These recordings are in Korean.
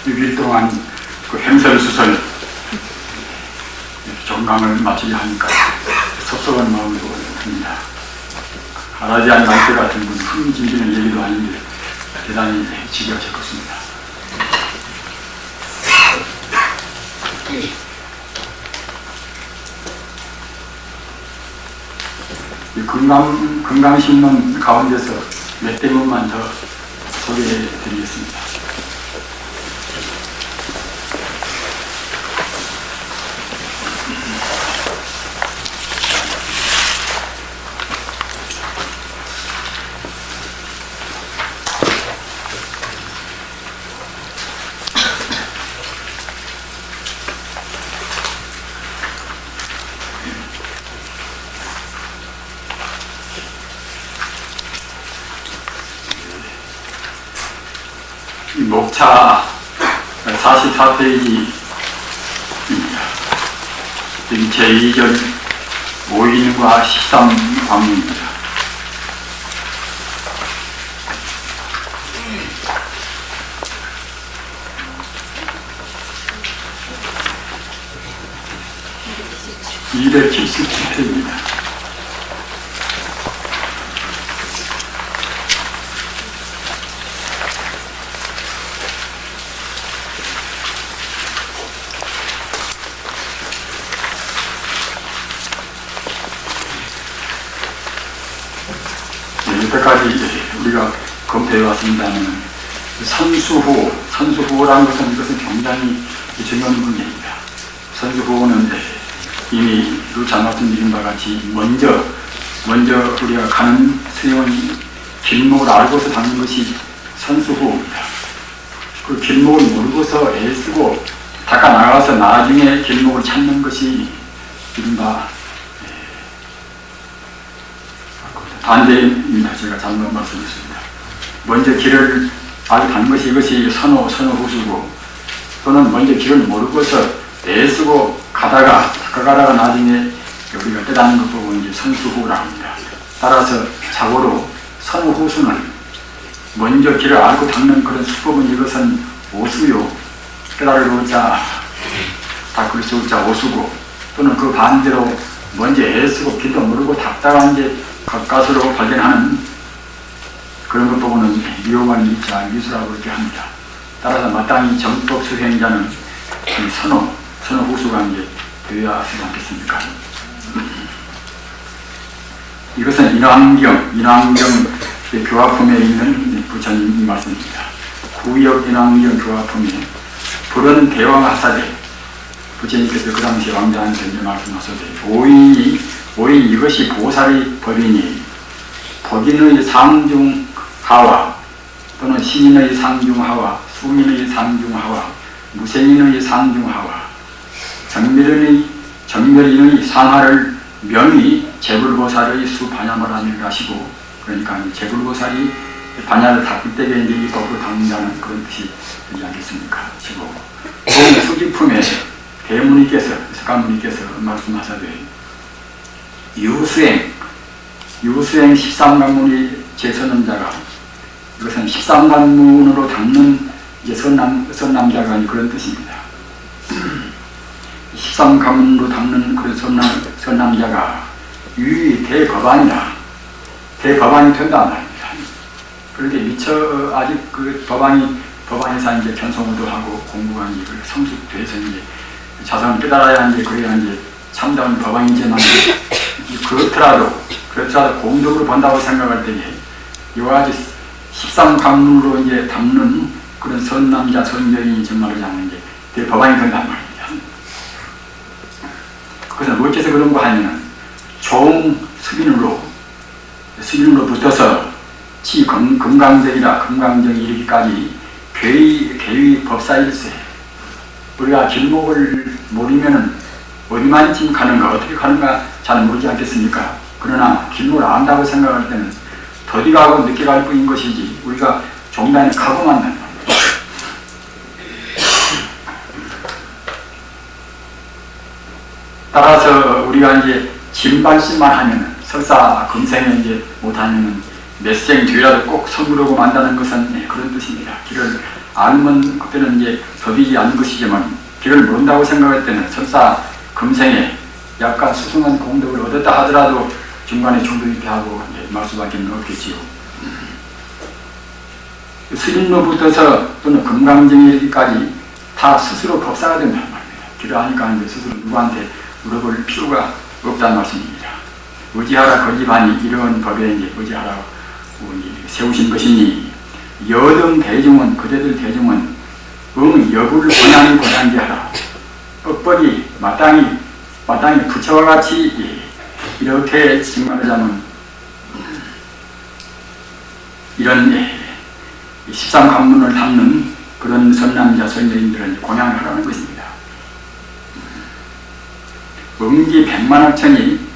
6일 동안 그 행설수설 종강을 마치게 하니까 섭섭한 마음도 듭니다. 하라지 않은 날때 같은 분 흥진기는 얘기도 아닌데 대단히 지겨우셨겠습니다. 이 건강신문 가운데서 몇 대문만 더 소개해 드리겠습니다. 목차 44페이지입니다. 제2절 5인과 13광입니다. (277페이지입니다) 여기까지 우리가 검토해 왔습니다만 선수후라는 것은 이것은 굉장히 중요한 분야입니다. 선수후는 이미 잘 말씀드린 바와 같이 먼저 우리가 가는 수행은 길목을 알고서 가는 것이 선수후입니다. 그 길목을 모르고서 애쓰고 닦아 나가서 나중에 길목을 찾는 것이 이른바 반대입니다. 제가 잘못 말씀드렸습니다. 먼저 길을 알고 가는 것이 이것이 선후후수고, 또는 먼저 길을 모르고서 애쓰고 가다가 나중에 우리가 깨닫는 것 보고 이제 선수후라고 합니다. 따라서 자고로 선후후수는 먼저 길을 알고 닦는 그런 수법은 이것은 오수요, 깨달으고자 닦을 수 없자 오수고, 또는 그 반대로 먼저 애쓰고 길도 모르고 닦다가 이제 가까스로 발견하는 그런 것 보고는 미호만 미자 미수라고 이렇게 합니다. 따라서 마땅히 정법 수행자는 선후후수가 이제 되어야 하지 않겠습니까? 이것은 인왕경 교화품에 있는 부처님 말씀입니다. 구역 인왕경 교화품에 불은 대왕하사대, 부처님께서 그 당시 왕자한테 이제 말씀하셨되, 오인 이것이 보살의 법이니 법인의 상중하와 또는 신인의 상중하와 수민의 상중하와 무생인의 상중하와 정멸인의 상하를 명의 제불보살의 수반야마라는 하시고, 그러니까 제불보살이 반야를 닦을 때에 이제 이 법으로 닦는다는 그런 뜻이 되지 않겠습니까? 지고 수기품에 대무니께서 석가모니께서 말씀하사되, 유수행 13관문이 제선남자가, 이것은 13관문으로 닦는 선남자가 그런 뜻입니다. 13관문으로 닦는 그런 선남자가 유의 대법안이다. 대법안이 된단 말입니다. 그런데 미처 아직 그 법안에서 이제 견성도 하고 공부가 이제 성숙돼서 이제 자성을 깨달아야 이제 그래야 이제 참다운 법안이지만, 그렇더라도 공덕으로 본다고 생각할 때에 이와 같이 13관문으로 이제 담는 그런 선남자, 선녀인이 정말로 잡는 게 대법안이 된단 말입니다. 그래서 어째서 그런 거 하면은 종 수빈으로 붙어서 금강정이 이르기까지 괴의 법사일세, 우리가 길목을 모르면은 어디만 지금 가는가, 어떻게 가는가 잘 모르지 않겠습니까? 그러나 길목을 안다고 생각할 때는 더디 가고 늦게 갈 뿐인 것이지, 우리가 종단에 가고 만난다. 따라서 우리가 이제 진발심만 하면은, 설사 금생에 이제 못하면은 몇 생 뒤라도 꼭 선물하고 만다는 것은 그런 뜻입니다. 길을 알면 그때는 이제 더디지 않는 것이지만 길을 모른다고 생각할 때는 설사 금생에 약간 수승한 공덕을 얻었다 하더라도 중간에 중도입게 하고 말 수밖에 없겠지요. 스님로부터서 또는 금강정이까지 다 스스로 법사가 된단 말입니다. 길을 아니까 이제 스스로 누구한테 물어볼 필요가 없다는 말씀입니다. 의지하라 거지반이 이런 법에 이제 의지하라고 세우신 것이니 여등 대중은 그대들 대중은 여부를 권양이 권양지하라. 뻑뻑이 마땅히 부처와 같이 이렇게 말하자면 이런 13관문을 담는 그런 선남자 선녀인들은 권양을 하라는 것입니다. 음기 백만억천이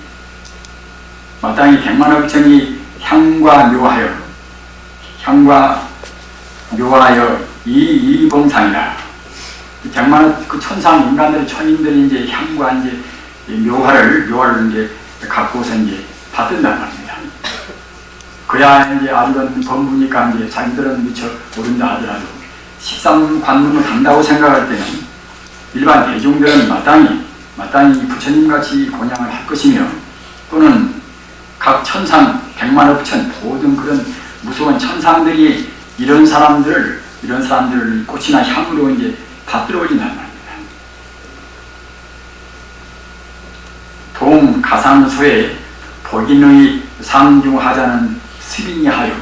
마땅히 백만억천이 향과 묘하여 이 봉상이라. 백만억 그 천상 인간들이 천인들이 이제 향과 이제 묘화를 이제 갖고서 이제 받든단 말입니다. 그야 이제 아직은 범부니까 이제 자기들은 미처 모른다 하더라도 13관문을 한다고 생각할 때는 일반 대중들은 마땅히 부처님같이 권양을 할 것이며 또는 각 천상, 백만억천 모든 그런 무서운 천상들이 이런 사람들을 꽃이나 향으로 이제 받들어오진단 말입니다. 동가상소에 복인의 상중하자는 스빈이 하요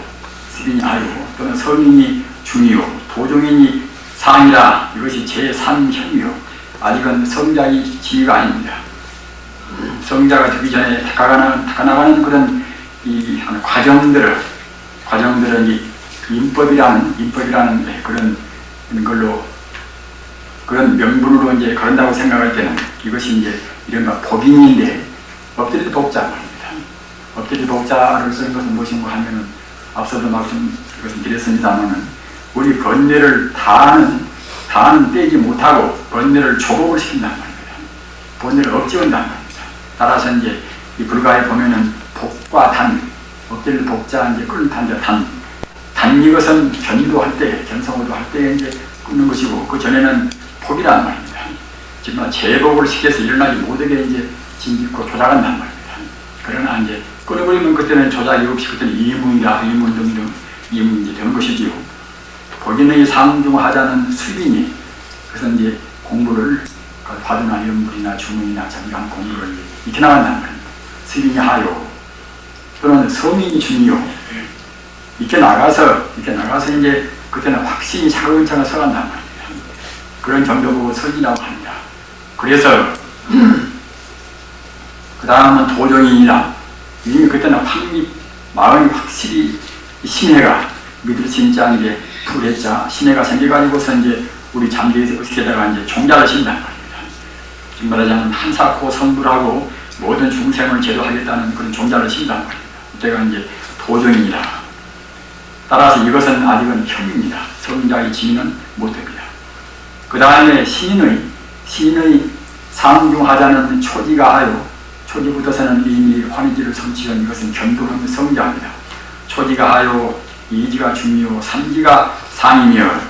또는 서민이 중이요 도종인이 상이라. 이것이 제3현이요 아직은 성자의 지위가 아닙니다. 성자가 되기 전에 닦아나가는 그런 이 과정들은 이 인법이라는 그런 걸로 그런 명분으로 이제 그런다고 생각할 때는 이것이 이제 이른바 법인인데 엎드리 복자 말입니다. 엎드리 복자를 쓰는 것은 무엇인가 하면은 앞서도 말씀드렸습니다만은 우리 번뇌를 다하는 떼지 못하고 번뇌를 조복을 시킨단 말입니다. 번뇌를 억지한단 말입니다. 따라서 이제 이 불가에 보면은 복과 단, 엎드리 복자 이제 끓는 단자 단 이것은 견도할 때, 견성호도 할 때 이제 끊는 것이고 그 전에는 복이란 말입니다. 정말 제복을 시켜서 일어나지 못하게 이제 짓고 조작한단 말입니다. 그러나 이제 끊어버리면 그때는 조작이 없이 그때는 이문이 이제 되는 것이지요. 복인의 상중하자는 수빈이 그래서 이제 공부를 화두나 연불이나 주문이나 자기가 한 공부를 이렇게 나간단 말입니다. 수빈이 하요 또는 서민이 중요 이렇게 나가서 이제 그때는 확신이 차근차근 서간단 말입니다. 그런 정도 보고 서지라고 합니다. 그래서 그 다음은 도종인이라 이미 그때는 마음이 확실히 신해가 믿을 진짜인데 불해자 신해가 생겨가지고서 이제 우리 잠재에서 의식에다가 이제 종자를 신단 말입니다. 지금 말하자면 한사코 성불하고 모든 중생을 제도하겠다는 그런 종자를 신단 말입니다. 이때가 이제 도종인이라. 따라서 이것은 아직은 현입니다. 성자의 지위는 못됩니다. 그 다음에 신인의 상중하자는 초지가 하여 초지부터서는 이미 환희지를 성취한 이것은 견도하는 성자입니다. 초지가 하여 이지가 중이요 삼지가 상이며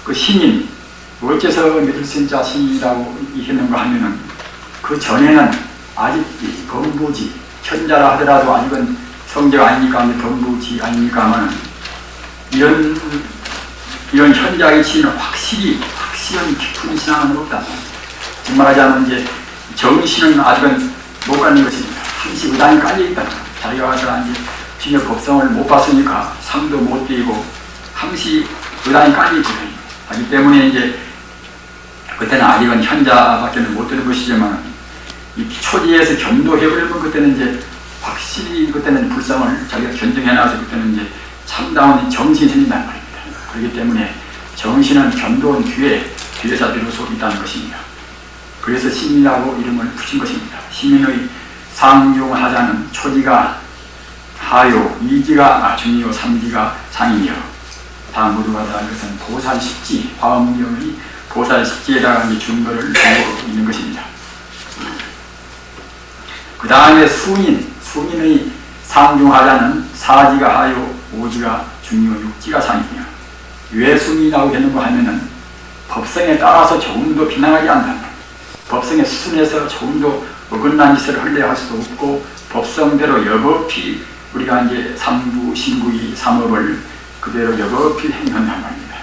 그 신인 어째서 믿을 수 있는 자신이라고 했는가 하면은 그 전에는 아직 범부지 현자라 하더라도 아직은 성자가 아니니까 범부지 아닙니까만 이런 현자의 지위는 확실한 깊은 신앙은 없다. 말하자면 이제 정신은 아직은 못 갖는 것입니다. 항시 의단이 깔려있다. 자기가 와서 이제 신의 법성을 못 봤으니까 상도 못 띄고 항시 의단이 깔려있거든요. 하기 때문에 이제 그때는 아직은 현자밖에는 못 되는 것이지만 이 초지에서 견도해버리면 그때는 이제 확실히 그때는 불성을 자기가 견정해놔서 그때는 이제 참다운 정신이 생긴단 말입니다. 그렇기 때문에 정신은 견도한 뒤에서 비로소 있다는 것입니다. 그래서 신이라고 이름을 붙인 것입니다. 시민의 상중하자는 초지가 하요, 이지가 중이요, 삼지가 상이며 다 모두가 다 이것은 보살십지, 화엄경의 보살십지에다가 준거를 두고 있는 것입니다. 그 다음에 수인의 상중하자는 사지가 하요 오지가 중요 육지가 상이며 왜 숨이 나오겠는고 하면은 법성에 따라서 조금도 비난하지 않는다. 법성에 수순해서 조금도 어긋난 짓을 하려 할 수도 없고 법성대로 여법히 우리가 이제 삼부, 신구이, 삼업을 그대로 여법히 행한단 말입니다.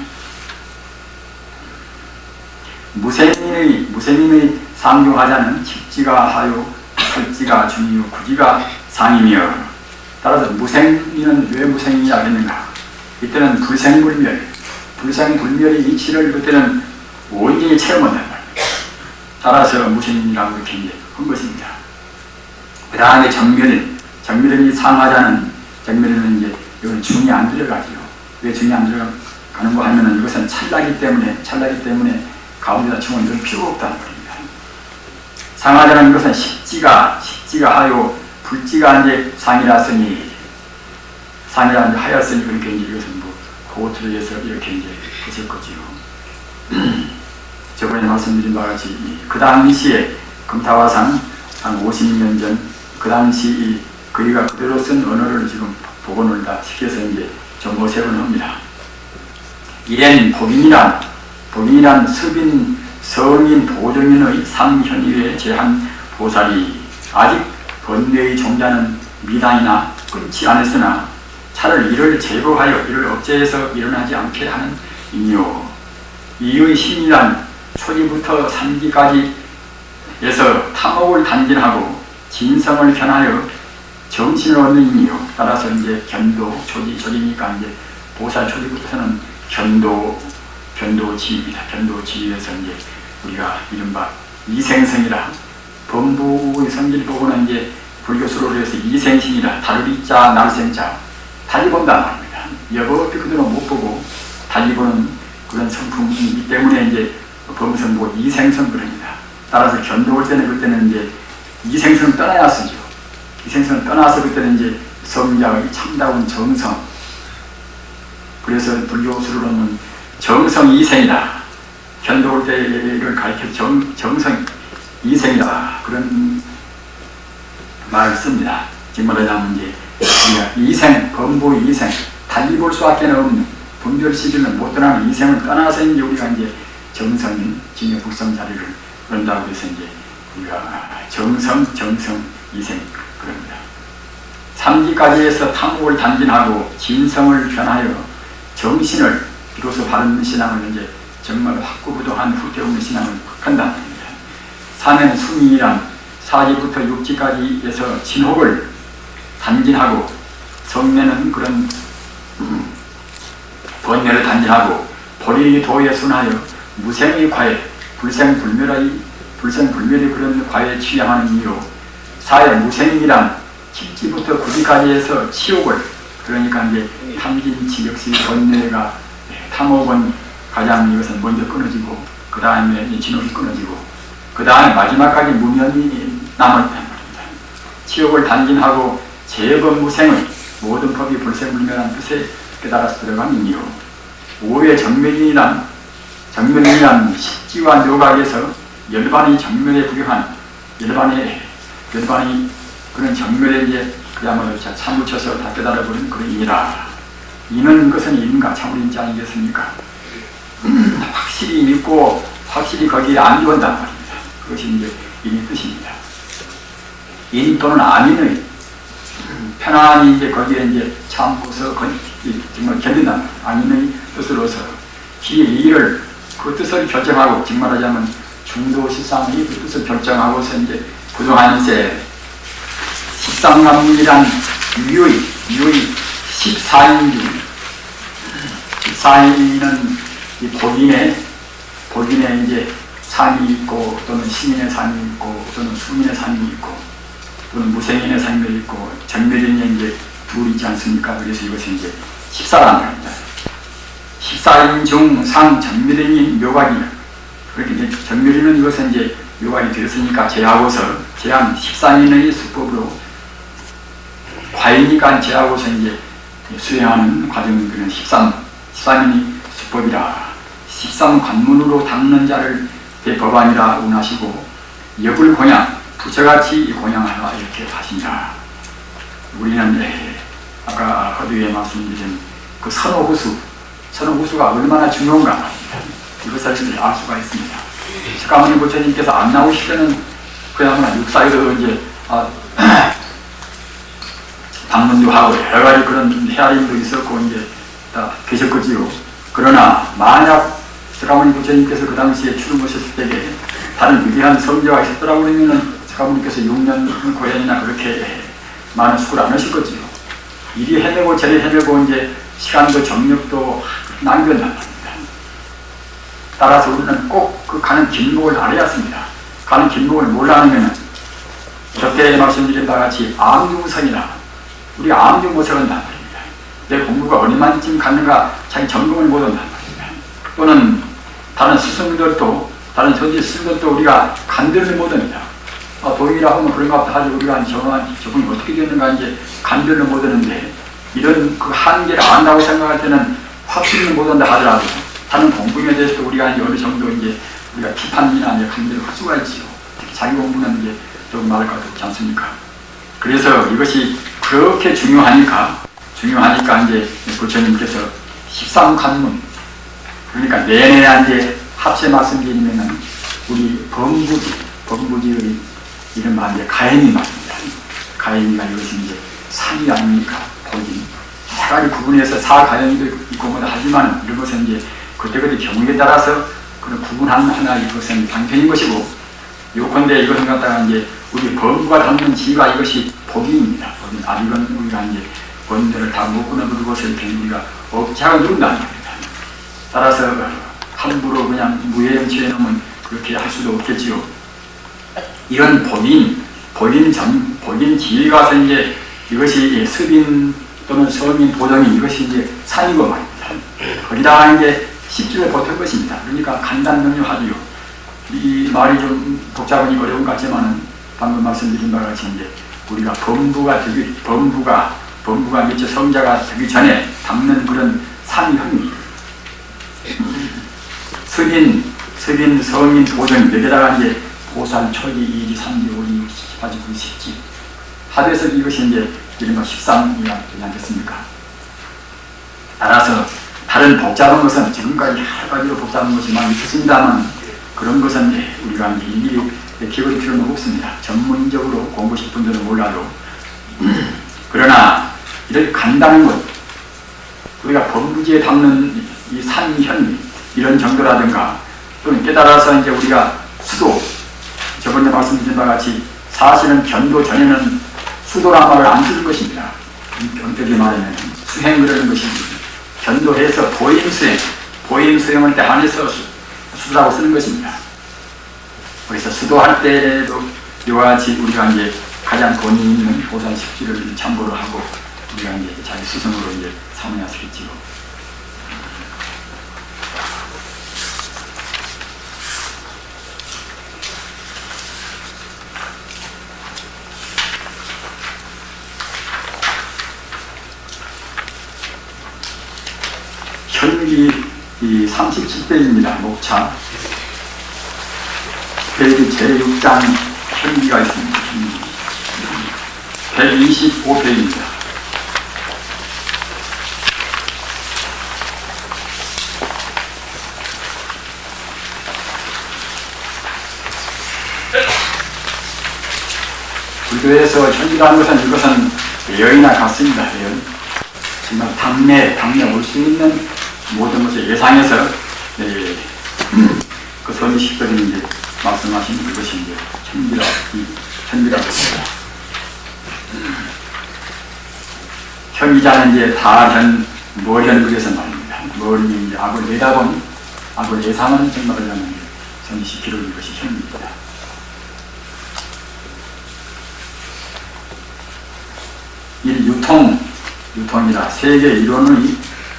무생인의 상용하자는 칙지가 하요, 설지가 중요, 구지가 상이며 따라서 무생인은 왜 무생이냐 했는가? 이때는 불생불멸의 이치를 그때는 온전히 체험한단 말입니다. 따라서 무생인이라고 이렇게 이제 한 것입니다. 그 다음에 정멸인이 상하자는 정멸인은 이제 이건 중이 안 들어가죠. 왜 중이 안 들어가는 거 하면은 이것은 찰나기 때문에 가운데다 중은 늘 필요가 없다는 말입니다. 상하자는 것은 식지가 하요 불지가 이제 상이라서니 하였으니 그렇게 이제 이것은 뭐 그것으로 해서 이렇게 이제 했을 거지요. 저번에 말씀드린 바와 같이 그 당시에 금타화상 한 50년 전 그 당시 그이가 그대로 쓴 언어를 지금 복원을 다 시켜서 이제 좀 어색을 합니다. 이런 복인이란 성인 보정인의 삼현일의 제한 보살이 아직 번뇌의 종자는 미단이나 끊지 않았으나 차를 이를 제거하여 이를 억제해서 일어나지 않게 하는 이요. 이의 심이란 초기부터 삼기까지에서 탐욕을 단진하고 진성을 견하여 정신을 얻는 이요. 따라서 이제 견도, 조지니까 이제 보살 초기부터는 견도지입니다. 견도지에서 이제 우리가 이른바 이생성이라 범부의 성질 보고는 이제 불교수로 해서 이생신이라 다르리자 날생자 달리 본단 말입니다. 여법이 그대로 못 보고 달리 보는 그런 성품이기 때문에 이제 범성보 이생성 그럽니다. 따라서 견도 올 때는 그때는 이제 이생성을 떠나야 쓰죠. 이생성을 떠나서 그때는 이제 성자의 참다운 정성. 그래서 불교수로는 정성 이생이다. 견도 올 때를 가르쳐 정성 이생이다. 그런 말을 씁니다. 지금 말하자면 이제 이생, 범보 이생, 달리 볼 수밖에 없는 분별 시비는 못 떠나는 이생을 떠나서 이제 우리가 이제 정성인 진여 불성 자리를 그런다고 해서 이제 우리가 정성, 이생 그럽니다. 삼기까지 해서 탐욕을 단진하고 진성을 변하여 정신을 비로소 바른 신앙을 이제 정말 확고부도한 후퇴없는 신앙을 한다는 겁니다. 사는 순이란 사지부터 육지까지 해서 진혹을 단진하고 성내는 그런 번뇌를 단진하고 보리도에 순하여 무생의 과에 불생불멸의 그런 과에 취향하는 이유 사회 무생이란 칠지부터 구지까지 해서 치욕을 그러니까 이제 탐진치역시 번뇌가 탐욕은 가장 이것은 먼저 끊어지고 그 다음에 진혹이 끊어지고 그 다음에 마지막까지 무면이 남았단 말입니다. 치욕을 단진하고 재범무생의 모든 법이 불생불멸한 뜻에 깨달아서 들어간 이유 오해 정면이란 식지와 묘각에서 열반의 정면에 부여한 열반의 그런 정면에 이제 그야말로 참묻혀서 다 깨달아버린 그런 인이라. 이는 것은 인가 참으린자 아니겠습니까? 확실히 믿고 확실히 거기에 안주한단 말입니다. 그것이 이제 인의 뜻입니다. 인 또는 아민의 편안히 이제 거기에 이제 참고서 정말 견딘단 말이에요. 아민의 뜻으로서 이를 그 뜻을 결정하고 즉 말하자면 중도실상의 그 뜻을 결정하고서 이제 그동안 이제 십상남이란 유의 14인 중 14인은 이 복인의 이제 삶이 있고 또는 신인의 삶이 있고 또는 수민의 삶이 있고 또는 무생인의 삶이 있고 정멸인이 이제 둘이 있지 않습니까? 그래서 이것이 이제 14라는 겁니다. 14인 중 상 정멸인이 묘각이다. 그렇게 이제 정멸인은 이것은 이제 묘각이 되었으니까 제하고서 제한 14인의 수법으로 과이니까 제하고서 이제 수행하는 과정은 그런 13인이 수법이라 13관문으로 닦는 자를 대법안이라 운하시고 역을 공양 부처같이 공양하라 이렇게 하신다. 우리는 아까 허두에 말씀드린 그 선호후수가 얼마나 중요한가 말입니다. 이것을 알 수가 있습니다. 석가모니 부처님께서 안 나오실 때는 그야말로 육사에서 이제 방문도 하고 여러 가지 그런 헤아림도 있었고 이제 다 계셨거지요. 그러나 만약 석가모니 부처님께서 그 당시에 출몰하셨을 때에 다른 위대한 성자가 있었더라고 그러면은 석가모니께서 6년 고연이나 그렇게 많은 수고를 안 하실 거지요. 이리 헤매고 저리 헤매고 이제 시간도 정력도 남겼단 말입니다. 따라서 우리는 꼭 그 가는 길목을 알아야 합니다. 가는 길목을 몰라하면은 저때 말씀드린 바와 같이 암중성이라 우리가 암중 못 서간단 말입니다. 내 공부가 얼마만큼 갔는가 자기 점검을 못 한단 말입니다. 또는 다른 스승들도 다른 선지 스승들도 우리가 간들을 못 합니다. 도인이라 하면 그런가 보다 하지 우리가 저분이 어떻게 되는가 이제 간들을 못 하는데 이런 그 한계를 안다고 생각할 때는 확신을 못 한다 하더라도 다른 공부에 대해서도 우리가 이제 어느 정도 이제 우리가批판이나 이제 간들을 할 수가 있지요. 자기 공부는 이제 조금 말할 것 같지 않습니까? 그래서 이것이 그렇게 중요하니까 이제 부처님께서 13관문 그러니까 내내 이제 합체 말씀드리면은 우리 범부지의 이른바 이제 가행이 말입니다. 가행이가 이것이 이제 산이 아닙니까? 복인. 여러 가지 구분해서 사가행이도 있고 뭐다 하지만 이런 것은 이제 그때그때 경우에 따라서 그런 구분하는 하나 이것은 방편인 것이고 요컨대 이것은 갖다가 이제 우리 범부가 담는 지가 이것이 복인입니다. 복인. 이건 우리가 이제 원들을 다 묶어놓은 것을 이렇게 우리가 억지하고 누른다는 겁니다. 따라서 함부로 그냥 무예영치해 놓으면 그렇게 할 수도 없겠지요. 이런 복인 지위가서 이제 이것이 서빈 또는 서민 보정인 이것이 이제 산이고 말입니다. 거기다가 이제 10줄을 보탠 것입니다. 그러니까 간단명료하지요. 이 말이 좀 복잡하니 어려운 것 같지만은 방금 말씀드린 바와 같이 이제 우리가 범부가 미처 성자가 되기 전에 담는 그런 산형이 서빈, 서민, 보정 여기다가 이제 보살, 초기, 이지, 삼지, 오지, 십하지, 구지, 십지 하도해서 이것이 이제 이른바 13이라 되지 않겠습니까? 따라서 다른 복잡한 것은 지금까지 여러 가지로 복잡한 것이 많이 있었습니다만 그런 것은 우리가 일일이 기울일 필요는 없습니다. 전문적으로 공부하실 분들은 몰라도 그러나 이렇게 간다는 것 우리가 범부지에 담는 이 산현미 이런 정도라든가 또는 깨달아서 이제 우리가 수도 저번에 말씀드린 바와 같이 사실은 견도 전에는 수도란 말을 안 쓰는 것입니다. 엄격히 말하면 수행 그러는 것입니다. 견도해서 보임 수행할 때 안에서 수도라고 쓰는 것입니다. 그래서 수도할 때도 이와 같이 우리가 이제 가장 권위 있는 보살 십지를 참고로 하고 우리가 이제 자기 스승으로 이제 삼아야 하겠지요. 현기 이 37페이지입니다. 목차 페이지 제6장 현기가 있습니다. 125페이지입니다. 불교에서 현기라는 것은 이것은 예언이나 같습니다. 예언. 정말 당내 올 수 있는 모든 것을 예상해서 그 선지식들이 이제 말씀하신 그것이 이제 현기라고 합니다. 현기자는 이제 다현, 뭐현 그래서 말입니다. 뭐는 이제 악을 내다본, 악을 예상하는 생각을 하는 게 선지식기로 이것이 현기입니다. 유통이라 세계 이론의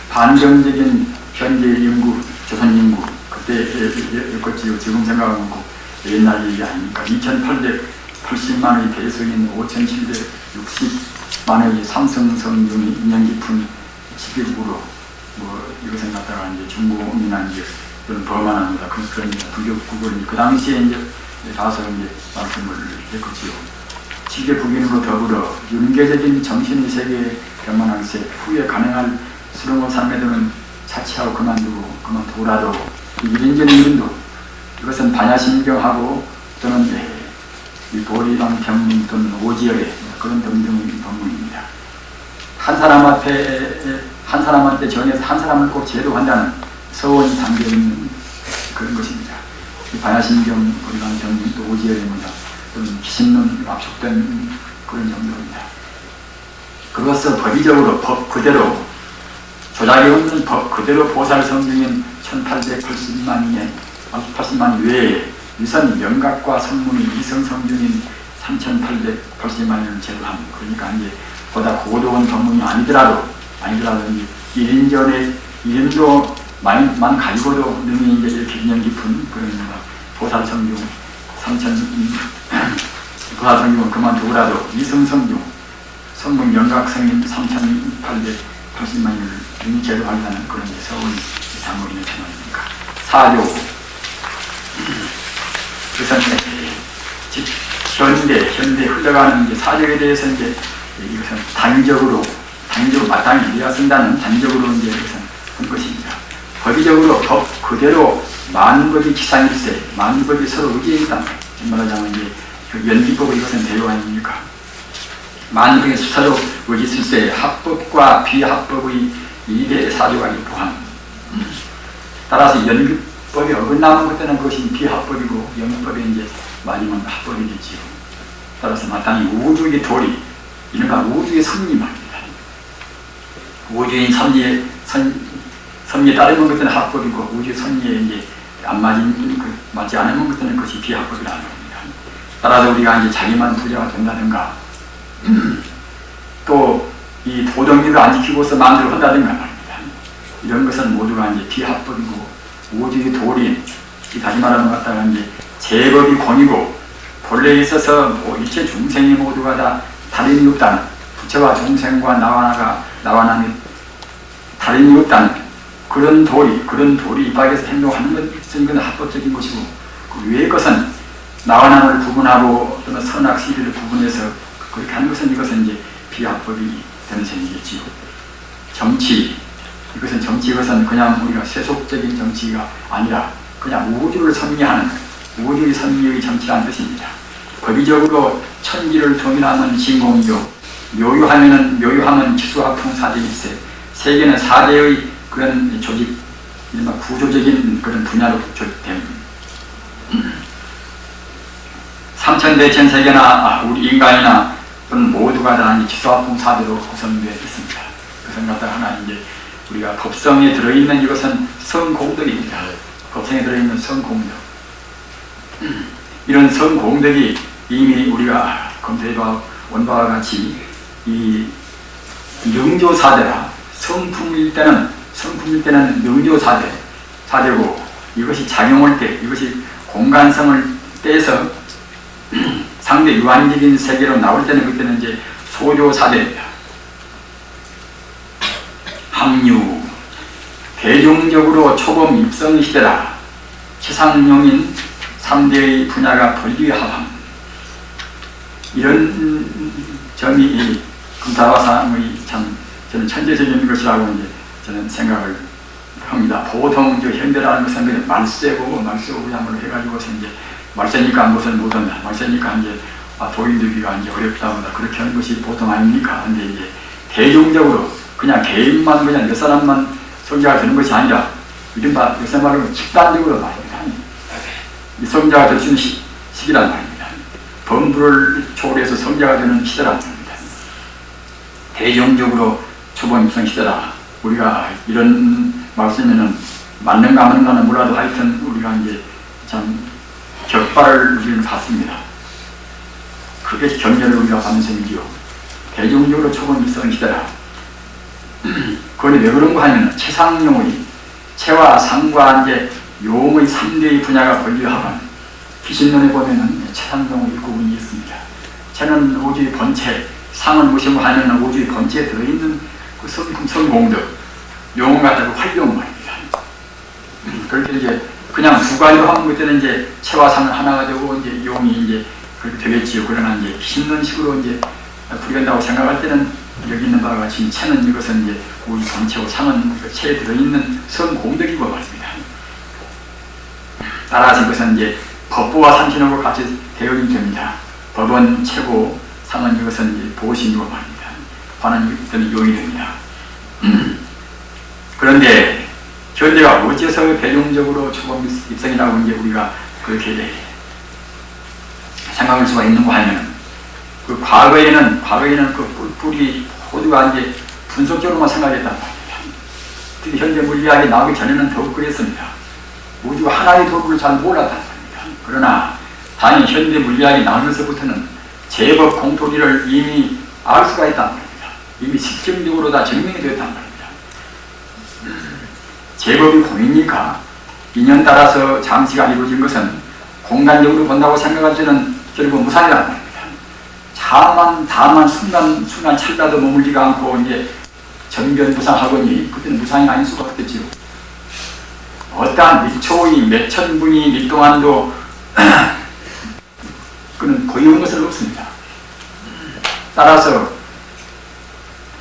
반정적인 현재 인구, 조선 인구, 그때 지금 생각하면 옛날 얘기 아닙니까? 2880만의 대성인 5760만의 삼성성중이 인연 깊은 11구로 이것을 갖다가 이제 중국이나 이제 그런 범안합니다. 그런 불교 구걸이 그 당시에 이제 다서 이제 말씀을 했겠지요. 지계 부인으로 더불어 윤계적인 정신의 세계에 경만할세 후에 가능할 수렁의 삶에도는 자취하고 그만두고라도 이런저런 이른도 이것은 반야심경하고 또는 이 도리랑 병문 또는 오지열의 그런 등등의 법문입니다. 한 사람한테 전해서 한 사람을 꼭 제도한다는 서원이 담겨 있는 그런 것입니다. 이 반야심경, 도리랑 병문, 또 오지열입니다. 또는 기신론 압축된 그런 정도입니다. 그것을 법의적으로 법 그대로 조작이 없는 법 그대로 보살 성중인 1880만 외에 유선 명각과 성문이 이성 성중인 3880만을 제도함. 그러니까 이제 보다 고도한 법문이 아니더라도 이름도만 가지고도 능히 이제 이렇게 인연 깊은 그런 보살 성중 보살성중은 그만두고라도 이성성중 성문 영각성인 3880만을 능히 제도하려는 그런 서울 장모인의 천원입니까. 사조 그래서 현대 흘러가는 이제 사조에 대해서 이제 이것은 단적으로 마땅히 우리가 쓴다는 단적으로 이제 이것은 한 것입니다. 법의적으로 법 그대로 많은 법이 기상일세, 많은 법이 서로 의지에 있다. 말하자면 이제 연기법의 이것은 대요 아닙니까? 많은 법이 서로 의지일세, 합법과 비합법의 이대 사조가 유포함. 따라서 연기법이 어긋나는 것들은 그것이 비합법이고 연기법이 이제 많이면 합법이 되지요. 따라서 마땅히 우주의 도리, 이른바 우주의 섭리 말입니다. 우주인 섭리에 따르는 것들은 합법이고 우주의 섭리에 이제 안 맞지 않은 것들은 그것이 비합법이라는 겁니다. 따라서 우리가 이제 자기만 부자가 된다든가 또 이 도덕리를 안 지키고서 마음대로 한다든가 말입니다. 이런 것은 모두가 이제 비합법이고 우주의 도리인, 다시 말하는 것 같다가 이제 제법이 공이고 본래에 있어서 일체 중생이 모두가 다 다름이 없다는, 부처와 중생과 나와 나는 다름이 없다는 그런 도리 입학에서 행동하는 것은 이건 합법적인 것이고, 그 외의 것은 나와 나를 구분하고 또는 선악 시비를 구분해서 그렇게 하는 것은 이것은 이제 비합법이 되는 셈이겠지요. 정치, 이것은 그냥 우리가 세속적인 정치가 아니라 그냥 우주를 섭리하는 우주의 섭리의 정치라는 뜻입니다. 법의적으로 천지를 통일하면 진공교, 묘유하면 기수화풍사대일세, 세계는 4대의 그런 조직, 이른바 구조적인 그런 분야로 조직됨. 삼천대천 세계나 우리 인간이나 또는 모두가 다 기수화풍사대로 구성되어 있습니다. 그것은 갖다 하나 이제 우리가 법성에 들어있는 이것은 성공덕입니다. 법성에 들어있는 성공덕. 이런 성공덕이 이미 우리가 검토해 온 바와 같이 이 능조사대라, 성품일 때는 능조사대고, 이것이 작용할 때, 이것이 공간성을 떼서 상대 유한적인 세계로 나올 때는 그때는 이제 소조사대입니다. 합류, 대중적으로 초범 입성 시대라. 최상용인 3대의 분야가 분리하함. 이런 점이 금사화상의 참 저는 천재적인 것이라고 이제 저는 생각을 합니다. 보통 현대라는 것은 그냥 말세고 그냥 해가지고서 이제 말세니까 무엇을 못한다. 말세니까 이제 도인들기가 이제 어렵다보다 그렇게 하는 것이 보통 아닙니까? 근데 이제 대중적으로 그냥 개인만 그냥 몇 사람만 성자가 되는 것이 아니라 이른바 요새 말로 집단적으로 말입니다. 이 성자가 될 수 있는 시기란 말입니다. 범부를 초월해서 성자가 되는 시대란 말입니다. 대중적으로 초범 입성 시대다. 우리가 이런 말씀에는 맞는가 안 맞는가는 몰라도 하여튼 우리가 이제 참 격발을 우리는 받습니다. 크게 격려를 우리가 받는 셈이지요. 대중적으로 초범 입성 시대다. 그건 왜 그런가 하면 최상용의 체와 상과 이제 용의 3대의 분야가 분리하면 기신론에 보면은 최상용의 구분이 있습니다. 체는 우주의 본체, 상은 무엇이고 하면 우주의 본체에 들어있는 그 성공덕, 용은 갖다가 활용 말입니다. 그렇게 이제 그냥 두 가지로 하면 그때는 이제 체와 상은 하나가 되고 이제 용이 이제 그렇게 되겠지요. 그러나 이제 힘든 식으로 이제 부리간다고 생각할 때는 여기 있는 바와 같이 채는 이것은 이제 우리 전체고 상은 그 체에 들어있는 성공덕이고 말입니다. 따라서 이것은 이제 법보와 상신하고 같이 대응이 됩니다. 법은 체고 상은 이것은 이제 보신이고 말입니다. 관은 요인이 됩니다. 그런데 현대가 어째서 배종적으로 초범 입성이라고 이제 우리가 그렇게 생각할 수가 있는가 하면 그 과거에는 그 뿔이 모두가 이제 분석적으로만 생각했단 말입니다. 특히 현대 물리학이 나오기 전에는 더욱 그랬습니다. 모두가 하나의 도구를 잘 몰랐단 말입니다. 그러나 당연히 현대 물리학이 나오면서부터는 제법 공토리를 이미 알 수가 있단 말입니다. 이미 실증적으로 다 증명이 되었단 말입니다. 제법이 공이니까 인연 따라서 장치가 이루어진 것은 공간적으로 본다고 생각할 때는 결국 무상이란 말입니다. 다만 순간 찰나도 머물지가 않고 이제 전변무상하거니 그때는 무상이 아닐 수가 없겠지요. 어떠한 밀초의 몇천 분이 밀동안도 그는 고유한 것은 없습니다. 따라서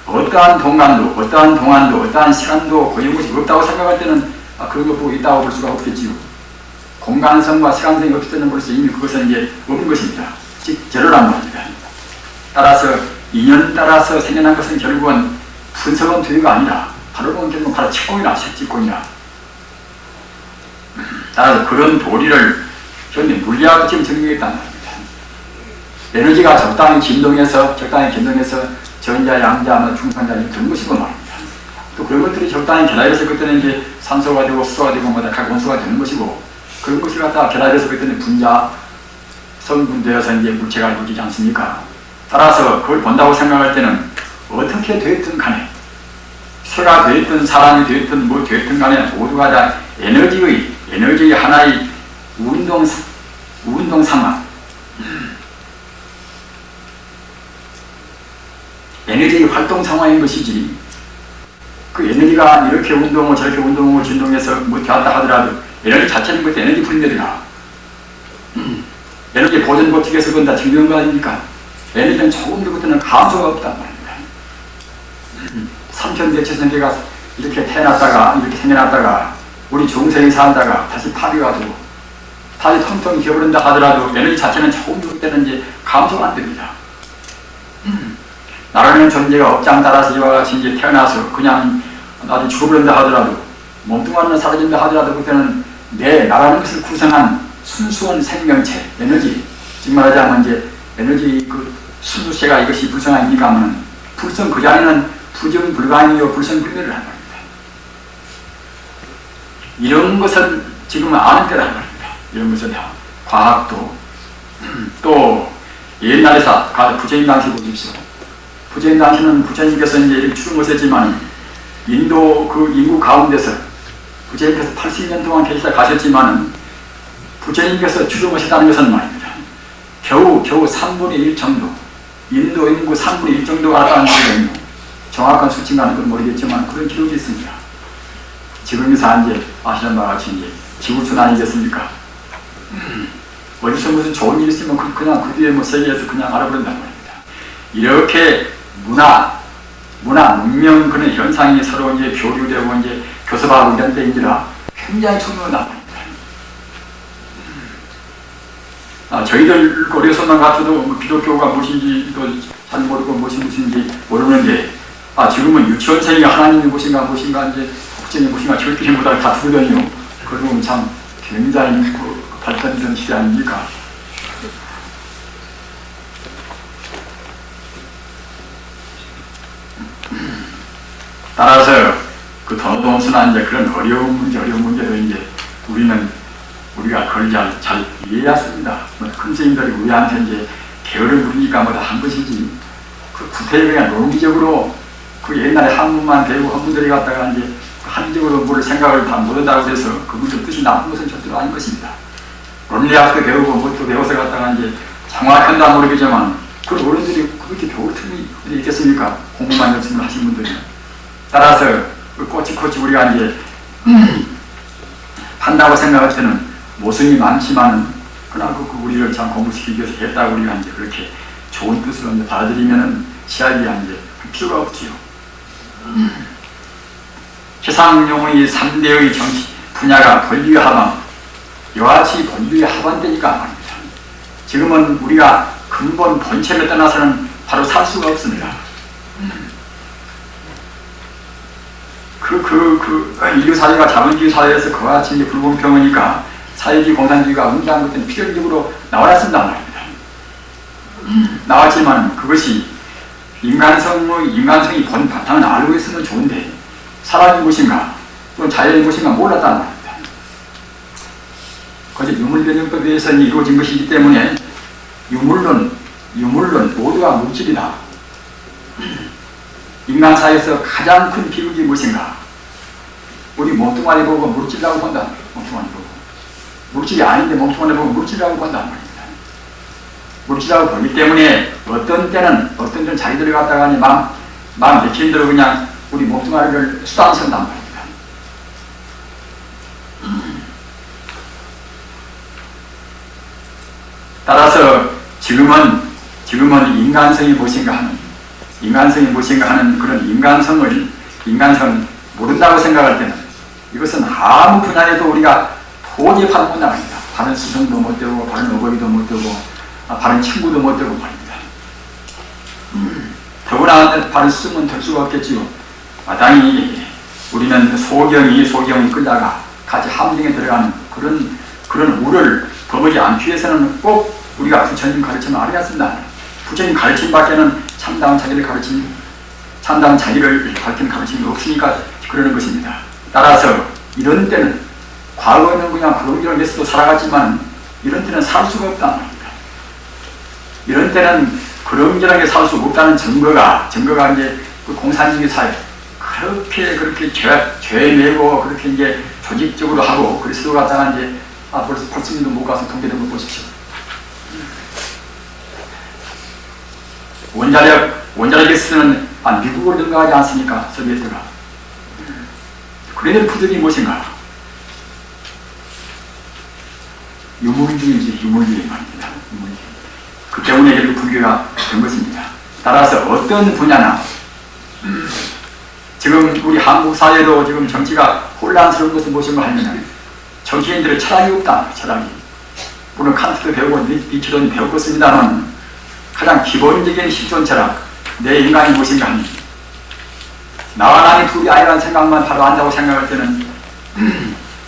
어떠한 동간도, 어떠한 동안도, 어떠한 시간도 고유한 것이 없다고 생각할 때는 그런 거 보고 있다고 볼 수가 없겠지요. 공간성과 시간성이 없을 때는 벌써 이미 그것은 이제 없는 것입니다. 즉, 제로란 말입니다. 따라서 인연 따라서 생겨난 것은 결국은 분석은 되가 아니라 바로 보면 결국은 바로 직공이나 색직공이나 따라서 그런 도리를 현대 물리학도 지금 증명했단 말입니다. 에너지가 적당히 진동해서 전자, 양자, 중산자 그런 것이고 말입니다. 또 그런 것들이 적당히 결합해서 그때는 이제 산소가 되고 수소가 되고 뭐다 각 원소가 되는 것이고 그런 것을 갖다가 결합해서 그때는 분자 성분되어서 이제 물체가 이루어지지 않습니까? 따라서 그걸 본다고 생각할 때는 어떻게 되었든 간에 새가 되었든 사람이 되었든 뭐 되었든 간에 모두가 다 에너지의 하나의 운동 상황 에너지의 활동 상황인 것이지 그 에너지가 이렇게 운동을 저렇게 운동을 진동해서 뭐 되었다 하더라도 에너지 자체는 그때 에너지 분배들이라 에너지 보존 법칙에서 그건 다 증명한 거 아닙니까? 에너지는 조금도 그때는 감소가 없단 말입니다. 삼천대천세계가 이렇게 태어났다가 이렇게 생겨났다가 우리 중생이 살다가 다시 파괴가지고 다시 텅텅 기어버린다 하더라도 에너지 자체는 조금도 그때는 이제 감소가 안 됩니다. 나라는 존재가 업장 따라서 이와 같이 이제 태어나서 그냥 나중에 죽어버린다 하더라도 몸뚱아리는 사라진다 하더라도 그때는 내 나라는 것을 구성한 순수한 생명체, 에너지, 즉 말하자면 이제 에너지 그 순수체가 이것이 불성합니까 하면 불성 그 자리는 부정 불가이요 불성 불멸을 한 겁니다. 이런 것은 지금은 아는 때란 말입니다. 이런 것은 다 과학도 또 옛날에서 부처님 당시 보십시오. 부처님 당시는 부처님께서 이제 이렇게 출근하셨지만 인도 그 인구 가운데서 부처님께서 80년 동안 계시다 가셨지만은 부처님께서 출근하셨다는 것은 말입니다. 겨우 3분의 1 정도 인도 인구 3분의 1 정도가 왔다는 거거든요. 정확한 수치는 건 모르겠지만 그런 기록이 있습니다. 지금에서 이제 아시는 바와 같이 이제 지구촌 아니겠습니까? 어디서 무슨 좋은 일이 있으면 그냥 그 뒤에 뭐 세계에서 그냥 알아버린단 말입니다. 이렇게 문명 그런 현상이 서로 이제 교류되고 이제 교섭하고 이런 데인지라 굉장히 중요하단 말입니다. 저희들 고려서만 같아도 뭐 기독교가 무엇인지도 잘 모르고 무엇인지 모르는데 지금은 유치원생이 하나님이 무엇인가 이제 국정이 무엇인가 절대히 못할 다투거든요. 그러면 참 굉장히 발전된 시대 아닙니까? 따라서 그 돈수나 이제 그런 어려운 문제도 이제 우리가 그걸 잘 이해했습니다. 큰 스님들이 우리한테 이제 게으를 부리니까 뭐다 한 것이지. 그 구태에 그냥 논리적으로 그 옛날에 한문만 배우고 한문들이 갔다가 이제 한적으로 뭘 생각을 다 못한다고 해서 그분들 뜻이 나쁜 것은 절대로 아닌 것입니다. 논리학도 배우고 뭣도 배워서 갔다가 이제 정확한 다 모르겠지만 그 어른들이 그렇게 배울 틈이 어디 있겠습니까? 공부만 열심히 하신 분들이. 따라서 그 꼬치꼬치 우리가 이제 한다고 생각할 때는 모순이 많지만은 그러나 우리를 참 공부시키기 위해서 했다고 우리가 이제 그렇게 좋은 뜻으로 이제 받아들이면은 시합이 이제 필요가 없지요. 세상용의 3대의 정치 분야가 본류의 하반, 이와 같이 본류의 하반되니까 말입니다. 지금은 우리가 근본 본체를 떠나서는 바로 살 수가 없습니다. 인류 사회가 자본주의 사회에서 그와 같이 이제 불공평하니까 사회주의 공산주의가 응대한 것은 필연적으로 나와났습니다 말입니다. 나왔지만 그것이 인간성이 본 바탕을 알고 있으면 좋은데 사람이 무엇인가 또는 자연이 무엇인가 몰랐단 말입니다. 그것이 유물변형법에 의해서 이루어진 것이기 때문에 유물론 모두가 물질이다. 인간 사회에서 가장 큰 비극이 무엇인가? 우리 몸뚱아리 보고 물질이라고 본다. 몸뚱아리 보고 물질이 아닌데 몸뚱아리 보고 물질이라고 본단 말입니다. 물질이라고 보기 때문에 어떤 때는 자기들이 갖다가 마음 내키는 대로 그냥 우리 몸뚱아리를 수단 쓴단 말입니다. 따라서 지금은 인간성이 무엇인가 하는 그런 인간성을 모른다고 생각할 때는 이것은 아무 분야에도 우리가 도저히 발을 못 나갑니다. 바른 스승도 못 되고 바른 어버이도 못 되고 바른 친구도 못 되고 말입니다. 더구나 바른 스승은 될 수가 없겠지요. 마땅히 우리는 소경이 끌다가 같이 함정에 들어가는 그런 우를 범하지 않기 위해서는 꼭 우리가 부처님 가르침을 알아야습니다. 부처님 가르침밖에는 참다운 자기를 가르치는 가르침이 없으니까 그러는 것입니다. 따라서 이런 때는 과거에는 그냥 그런저런 데서도 살아갔지만 이런 때는 살 수가 없단 말입니다. 이런 때는 그런저런하게 살 수가 없다는 증거가 이제 그 공산주의 사회 그렇게 죄 내고 그렇게 이제 조직적으로 하고 그리스도 갔다가 이제 벌써 80년도 못 가서 통계된 거 보십시오. 원자력에 쓰는 미국으로 능가하지 않습니까? 소비에트가. 그래도 부득이 무엇인가? 유물주의지, 유물주의 말입니다. 유물주의. 그 때문에 결국 불교가 된 것입니다. 따라서 어떤 분야나 지금 우리 한국 사회도 지금 정치가 혼란스러운 것은 무엇인가 하면 정치인들의 철학이 없다. 철학이. 물론 칸트도 배우고 니체도 배웠습니다만 가장 기본적인 실존 철학, 내 인간이 무엇인가 하니 나와 남이 둘이 아니라는 생각만 바로 안다고 생각할 때는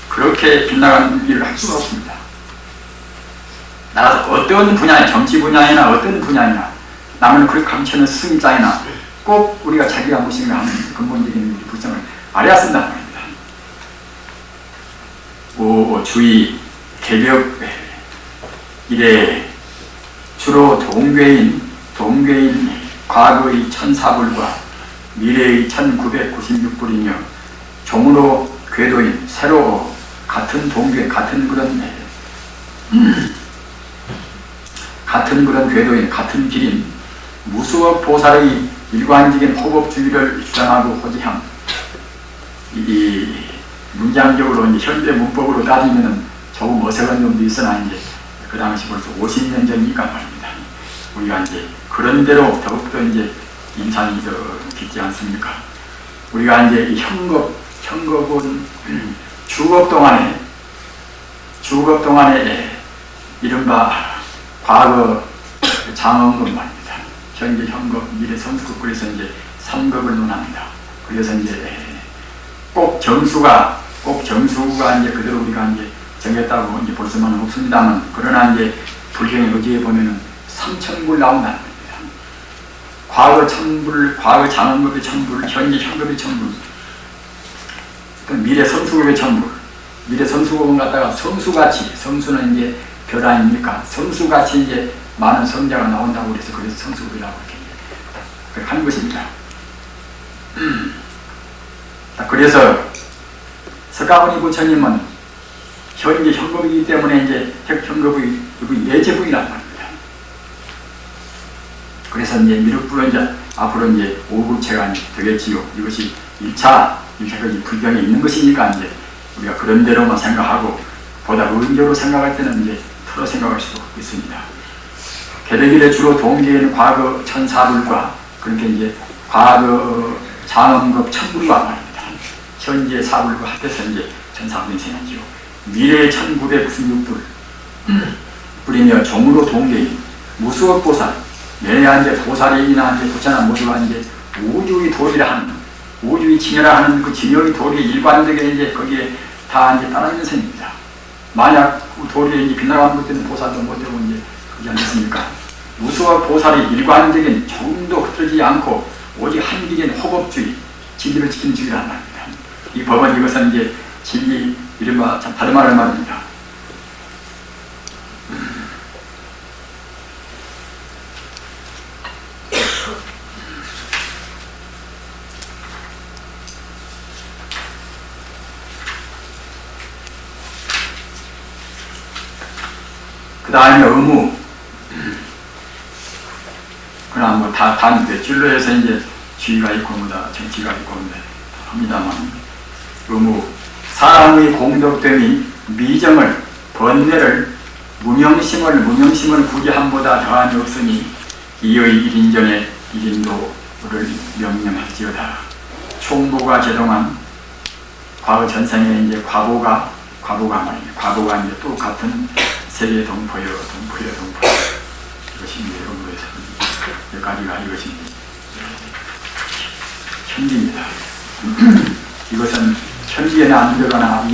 그렇게 빗나가는 일을 할 수가 없습니다. 따라서 어떤 분야에 정치 분야이나 어떤 분야이나 남을 그렇게 감추는 스승장이나 꼭 우리가 자기가 무엇인가 하는 근본적인 불성을 알아야 쓴다는 겁니다. 주의 개벽 이래 주로 동괴인 과거의 1004불과 미래의 1996불이며 종으로 궤도인 새로 같은 동괴 같은 그런 궤도인 같은 길인 무수업 보살의 일관적인 호법주의를 주장하고 호지함. 이 문장적으로 이제 현대 문법으로 따지면은 조금 어색한 점도 있으나 이제 그 당시 벌써 50년 전이니까 말입니다. 우리가 이제 그런 대로 더욱더 이제 인상이 더 깊지 않습니까? 우리가 이제 현겁은 주겁 동안에 이른바 과거 장엄급 말입니다. 현재 현겁, 미래 선수급, 그래서 이제 3급을 논합니다. 그래서 이제 꼭 정수가 이제 그대로 우리가 이제 정했다고 이제 볼 수는 없습니다만, 그러나 이제 불경의 의지에 보면은 3천불 나온다는 겁니다. 과거 1000불, 과거 장엄급의 1000불, 현재 현급의 1000불, 또 미래 선수급의 1000불. 미래 선수급은 갖다가 성수같이, 성수는 이제 별 아닙니까? 성수같이 이제 많은 성자가 나온다고 그래서 성수급이라고 이렇게 하는 것입니다. 그래서 석가모니 부처님은 현재 현급이기 때문에 이제 현급의 예제부이란 말입니다. 그래서 이제 미륵불은 이제 앞으로 이제 5부체가 되겠지요. 이것이 1차 불경에 있는 것이니까 이제 우리가 그런 대로만 생각하고 보다 의미적으로 생각할 때는 이제 틀어 생각할 수도 있습니다. 개덕일의 주로 동기에는 과거 천사불과 그렇게 이제 과거 장엄급 천불과 말입니다. 현재 사불과 합해서 이제 천사불이 생겼지요. 미래 1996불 뿌리며 종으로 동계인 무수업보살 내가 이제 보살이나 이제 부처나 모두가 이제 우주의 도리라 하는 우주의 진여라 하는 그 진여의 도리에 일관되게 이제 거기에 다 이제 따르는 셈입니다. 만약 그 도리에 이제 빗나가는 것 때문에 보살도 못되고 이제 그러지 않겠습니까? 무수와 보살이 일관되게 조금도 흐트러지지 않고 오직 한기gen 호법주의 진리를 지키는 주의란 말입니다. 이 법은 이것은 이제 진리 이른바 참 다른 말을 말입니다. 그 다음에 의무. 그러나 뭐 단 몇 줄로 해서 이제 주의가 있고 뭐다 정치가 있고 뭐다 합니다만 의무. 사람의 공덕됨이 미정을 번뇌를 무명심을 구제함보다 더함이 없으니 이의 일인전에 일인도를 명령할지어다. 총보가 제동한 과거 전생에 이제 과보가 말입니다. 과보가 이제 또 같은 세계 동포여 이것이 이제 의무에서 여기까지가 이것이 현지입니다. 이것은 현지에는 안 들어가나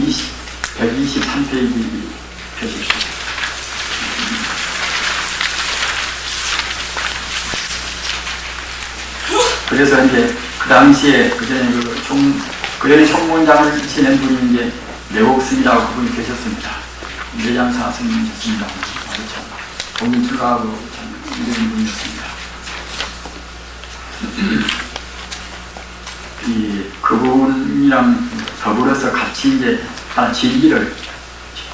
123페이지 펴십시오. 그래서 이제 그 당시에 그전에 총무원장을 지낸 분이 이제 내옥스이라고 그분이 계셨습니다. 내장사 스님이셨습니다. 공인출가하고 참 이런 분이었습니다. 그분이랑 더불어서 같이 이제 하나 진리가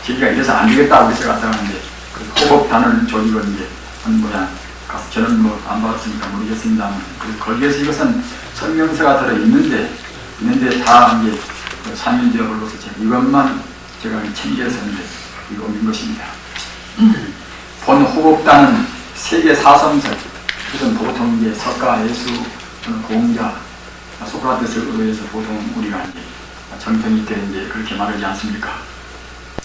이래서 안 되겠다고 해서 갔다 왔는데 그 호법단을 조직을 이제 한 모양 가서 저는 뭐 안 받았으니까 모르겠습니다만 거기에서 이것은 설명서가 들어 있는데 다 이제 삼일제불로서 이것만 제가 챙겨서 이거 옮긴 것입니다. 본 호법단은 세계 사성설, 그것은 보통 이제 석가, 예수, 공자, 소크라테스에 의해서 보통 우리가 이제 정통이 때 이제 그렇게 말하지 않습니까?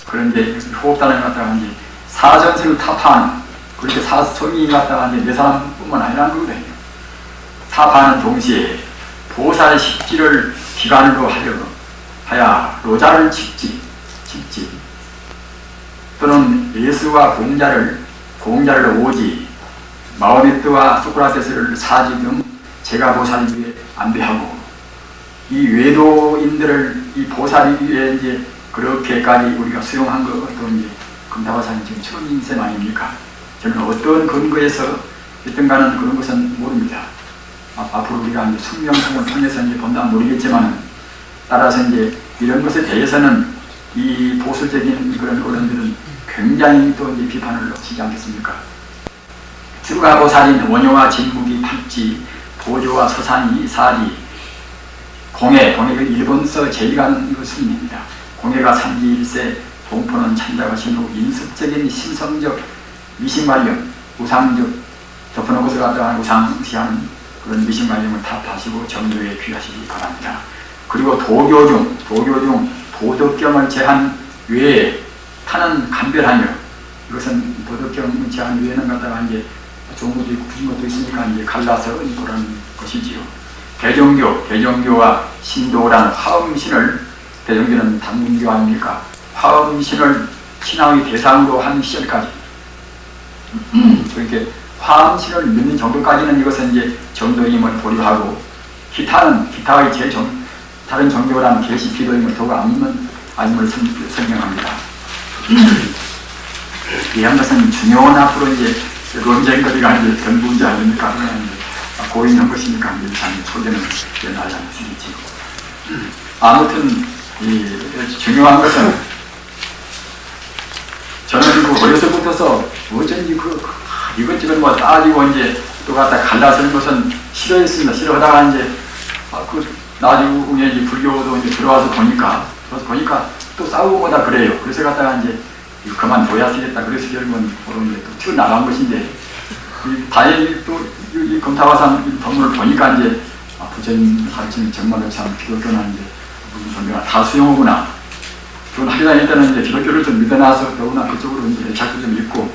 그런데 호법단을 갖다가 이제 사전세를 타파하는 그렇게 사성이 갖다가 이제 네 사람뿐만 아니라는 거거든요. 타파하는 동시에 보살 식지를 기관으로 하여 로자를 직지 또는 예수와 공자를 오지 마호메트와 소크라테스를 사지 등 제가 보살 위에 안배하고 이 외도인들을 이 보살 위에 이제 그렇게까지 우리가 수용한 것도 이제 금다바사님 지금 처음인 셈 아닙니까? 저는 어떤 근거에서 있던가는 그런 것은 모릅니다. 앞으로 우리가 이제 숙명성을 통해서 이제 본다면 모르겠지만 따라서 이제 이런 것에 대해서는 이 보수적인 그런 어른들은 굉장히 또 이제 비판을 놓치지 않겠습니까? 주가보살인 원효와 진묵이 팔지 보조와 서산이 사리 공해가 일본서 제일간 스님입니다. 공해가 삼지일세 동포는 참작하신 후 인습적인 신성적 미신관념 우상적 덮어놓은 것을 갖다가 우상시하는 그런 미신관념을 다 파시고 정도에 귀하시기 바랍니다. 그리고 도교 중 도덕경을 제한 외에 타는 간별하며 이것은 도덕경을 제한 외에는 갖다가 이제 좋은 것도 있고 부진 것도 있으니까 이제 갈라서 그런 것이지요. 대종교와 신도라는 화엄신을 대종교는 당문교 아닙니까? 화엄신을 신앙의 대상으로 한 시절까지 그렇게 화엄신을 믿는 정도까지는 이것은 이제 정도임을 보류하고 기타의 다른 종교라는 계시 기도임을 더욱 아님을 설명합니다. 이런 것은 중요한 앞으로 이제 논쟁거리가 이제 전 문제 아닙니까? 고인한 것이니까 이제 참 소개는 나지 않습니까? 아무튼 중요한 것은 저는 어려서부터서 어쩐지 이것저것 뭐 따지고 이제 또 갖다 갈라서는 것은 싫어했습니다. 싫어하다가 이제 나중에 이제 불교도 이제 들어와서 보니까 또 싸우고 뭐다 그래요. 그래서 갖다가 이제 이거 그만둬야 쓰겠다. 그래서 결국은 그런 게 또 튀어나간 것인데, 다행히 또 이 금타화산 덕문을 보니까 이제 부처님 가르침이 정말로 참 기독교는 이제 우리가 다 수용하구나. 그건 하기 다닐 때는 이제 기독교를 좀 믿어놔서 더구나 그쪽으로 이제 애착도 좀 있고,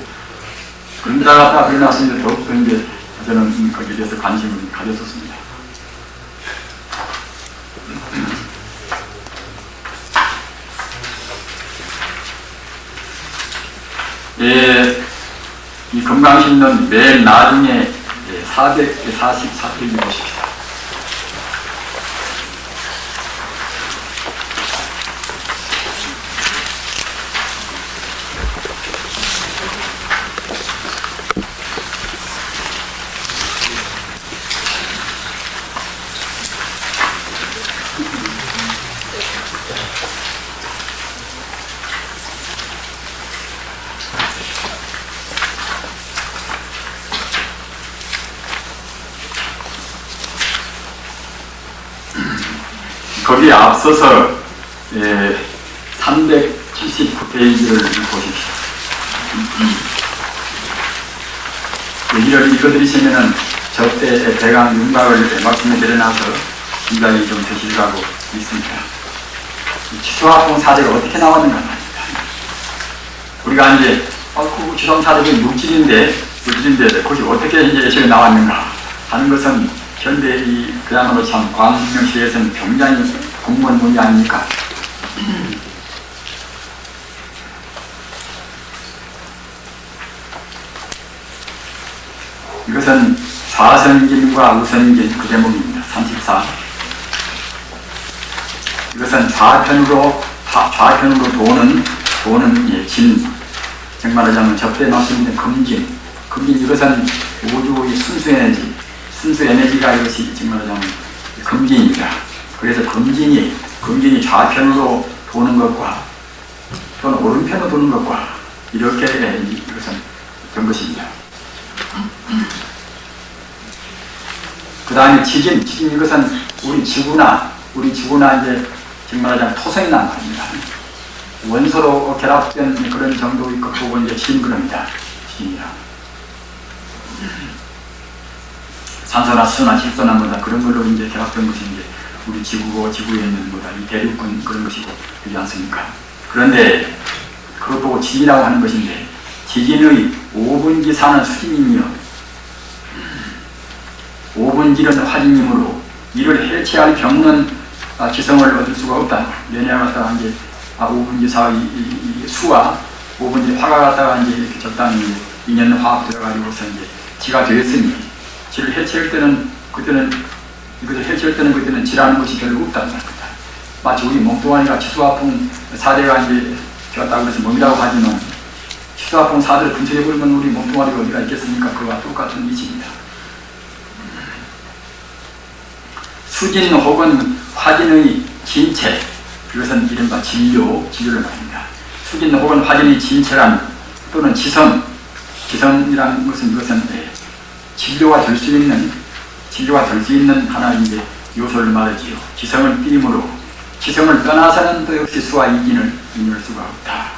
그런 데다 갖다가 그러나서 이제 더욱더 이제 저는 거기에 대해서 관심을 가졌었습니다. 예, 이 금강신론 맨 나중에 444페이지 보십시다. 거기에 앞서서 379페이지를 보십시오. 여기를 읽어드리시면은 저때 대강 윤곽을 말씀에 내려놔서 굉장히 좀 드시고 있습니다. 치수화풍 사대가 어떻게 나왔는가 말입니다. 우리가 이제 그 지성 사대가 물질인데 그것이 어떻게 이제 나왔는가 하는 것은 현대 그야말로 참 광명시에서는 굉장히 공무원 문제 아닙니까? 이것은 좌선인과 우선인 그 대목입니다. 34. 이것은 좌편으로 도는 진, 정말 하자면 접대 말씀인데 금진 이것은 우주의 순수 에너지가 이것이 정말 하자면 금진입니다. 그래서 금진이 좌편으로 도는 것과 또는 오른편으로 도는 것과 이렇게 이것은 된 것입니다. 그 다음에 지진 이것은 우리 지구나 이제 정말 하자면 토성이란 말입니다. 원소로 결합된 그런 정도의 것보고 이제 진그럽니다. 지진이라. 산소나 수소나 질소나 뭐다 그런 걸로 이제 결합된 것이 이제 우리 지구에 있는 뭐다 이 대륙군 그런 것이고 그렇지 않습니까? 그런데 그걸 보고 지진이라고 하는 것인데 지진의 5분기 사는 수진이며 5분기는 화진이므로 이를 해체할 경우는 지성을 얻을 수가 없다. 얘네가 갖다가 이제 5분기 사의 이 수와 5분기 화가 갖다가 이제 이렇게 적당히 인연화합 되어가지고서 이제 지가 되었으니 지를 해체할 때는 그때는 지라는 것이 별로 없다는 겁니다. 마치 우리 몸뚱아리가 치수화풍 4대가 이제 되었다고 해서 몸이라고 하지만 치수화풍 4대를 분쇄해버리면 우리 몸뚱아리가 어디가 있겠습니까? 그와 똑같은 이치입니다. 수진 혹은 화진의 진체, 그것은 이른바 진료를 말합니다. 수진 혹은 화진의 진체란 또는 지성이라는 것은 이것은 진료가 될 수 있는 하나의 이제 요소를 말하지요. 지성을 띄므로 지성을 떠나서는 또 역시 수와 이진을 이룰 수가 없다.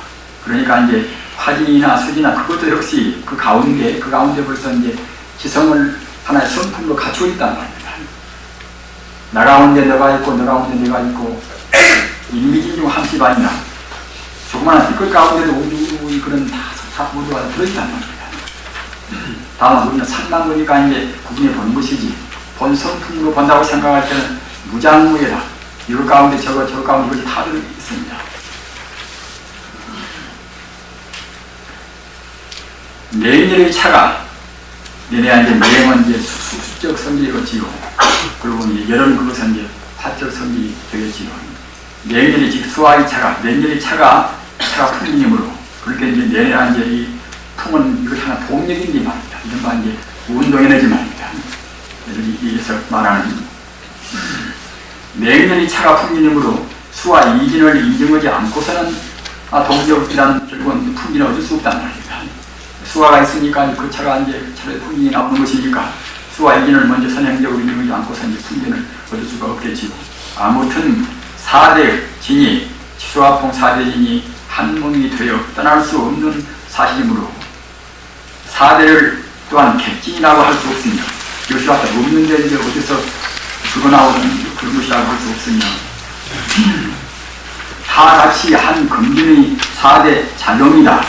그러니까 이제 화진이나 수진이나 그것도 역시 그 가운데 벌써 이제 지성을 하나의 성품으로 갖추고 있단 말입니다. 나 가운데 너가 있고 너 가운데 내가 있고 일미진 중 한시 반이나 조그마한 띠끌 가운데도 우주의 그런 다 모두가 들어있단 말입니다. 다만 우리는 상당거니까 이제 구분해 보는 것이지 본 성품으로 본다고 생각할 때는 무장무예다. 이거 가운데 저거 가운데 이것이 다 들어있습니다. 내인의 차가 얘네가 이제 내용은 이제 수적 성질이겠지요. 그리고 이제 열은 그것은 이제 화적 성질이 되겠지요. 내인의 즉 수와의 차가 내인의 차가 풍이므로 그렇게 이제 내가 이제 이 풍은 이것 하나 동력인지 말입니다. 이른바 이제 운동 에너지 말입니다. 여기서 말하는 내인의 차가 풍이므로 수와 이진을 인정하지 않고서는 동력이라는 결국은 풍기는 얻을 수 없단 말입니다. 수화가 있으니까 그 차가 이제 차례 풍gin이 나오는 것이니까 수와 이진을 먼저 선행적으로 인정하지 않고서 이제 풍gin을 얻을 수가 없겠지요. 아무튼 4대 진이 치수화풍 4대 진이 한 몸이 되어 떠날 수 없는 사실이므로 사대를 또한 객진이라고 할 수 없으며 이것이 왔다 없는데 이제 어디서 죽어나오는 그런 것이라고 할 수 없으며 다 같이 한 금진의 4대 작용이다.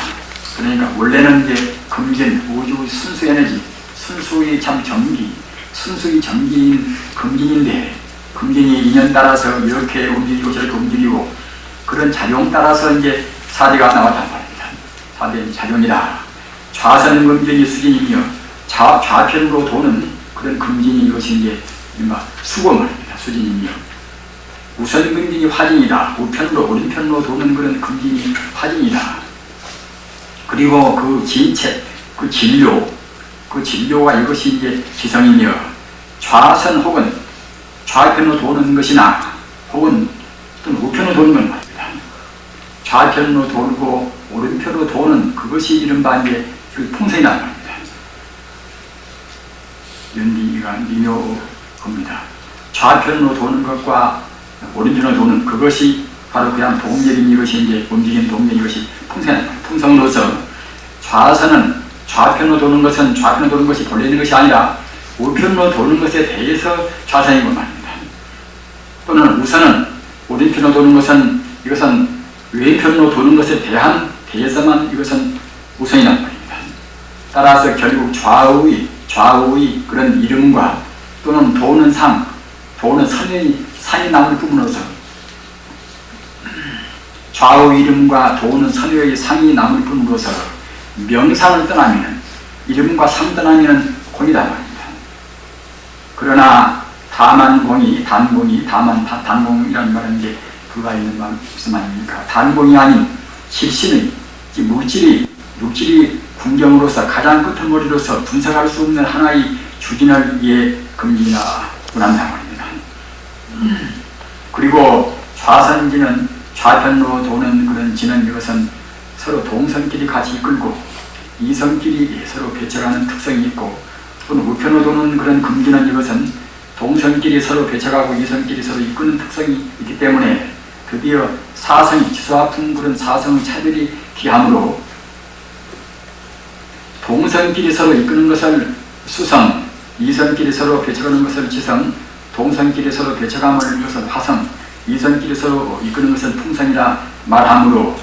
그러니까 원래는 이제 금진, 우주 순수 에너지, 순수의 참 전기, 순수의 전기인 금진인데 금진이 인연 따라서 이렇게 움직이고 저렇게 움직이고 그런 작용 따라서 이제 4대가 나왔단 말입니다. 4대 작용이다. 좌선 금진이 수진이며 좌편으로 도는 그런 금진이 이것이 이제 수고 말입니다. 수진이며 우선 금진이 화진이다. 우편으로 오른편으로 도는 그런 금진이 화진이다. 그리고 그 진체, 그 진료가 이것이 이제 지성이며 좌선 혹은 좌편으로 도는 것이나 혹은 또는 우편으로 도는 건 말입니다. 좌편으로 돌고 오른편으로 도는 그것이 이른바 이제 그 풍선이라는 말입니다. 연리가 미묘 겁니다. 좌편으로 도는 것과 오른편으로 도는 그것이 바로 그냥 동력인 이것이 이제 움직이는 동력 이것이 풍선이라는 말입니다. 풍선으로서 좌선은 좌편으로 도는 것은 좌편으로 도는 것이 본래 있는 것이 아니라 우편으로 도는 것에 대해서 좌선이고 말입니다. 또는 우선은 오른편으로 도는 것은 이것은 왼편으로 도는 것에 대해서만 이것은 우선이란 말입니다. 따라서 결국 좌우의 그런 이름과 또는 도는 상이 남을 부분으로서 좌우 이름과 도는 선의 상이 남을 부분으로서 명상을 떠나면 이름과 상 떠나면 공이다 말입니다. 그러나 단공이라는 말은 이제 그가 있는 말 무슨 말입니까? 단공이 아닌 실신의 육질이 궁경으로서 가장 끝머리로서 분석할 수 없는 하나의 주진을 이에 금진이라 원한단 말입니다. 그리고 좌선지는 좌편으로 도는 그런 지는 이것은 서로 동선끼리 같이 이끌고 이선끼리 서로 배쳐가는 특성이 있고 또는 우편으로 도는 그런 금기는 이것은 동선끼리 서로 배쳐가고 이선끼리 서로 이끄는 특성이 있기 때문에 드디어 사성이 지수화풍 그런 사성의 차별이 기함으로 동선끼리 서로 이끄는 것을 수성, 이선끼리 서로 배쳐가는 것을 지성, 동선끼리 서로 배쳐감을 이것을 화성, 이선끼리 서로 이끄는 것을 풍성이라 말하므로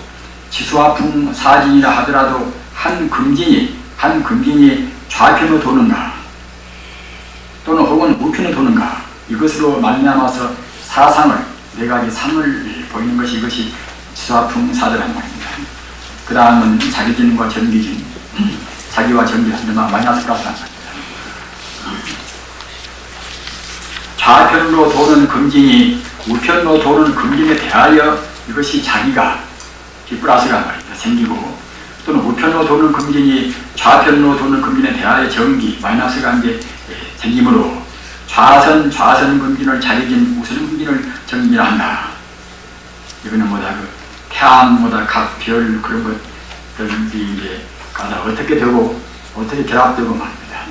지수화풍 사진이라 하더라도 한 금진이 좌편으로 도는가 또는 혹은 우편으로 도는가 이것으로 말미암아서 사상을 네 가지 상을 보이는 것이 이것이 지수화풍 사더란 말입니다. 그 다음은 자기진과 전기진, 자기와 전기 한데만 마이너스 플러스란 말입니다. 좌편으로 도는 금진이 우편으로 도는 금진에 대하여 이것이 자기가 플러스란 말입니다. 생기고 또는 우편으로 도는 금진이 좌편으로 도는 금진에 대하여 전기 마이너스가 이제 생기므로 좌선 금진을 자기진 우선 금진을 정리를 한다. 이거는 뭐다 그 태양보다 각 별 그런 것들이 이제 가다 어떻게 되고 어떻게 결합되고 말입니다.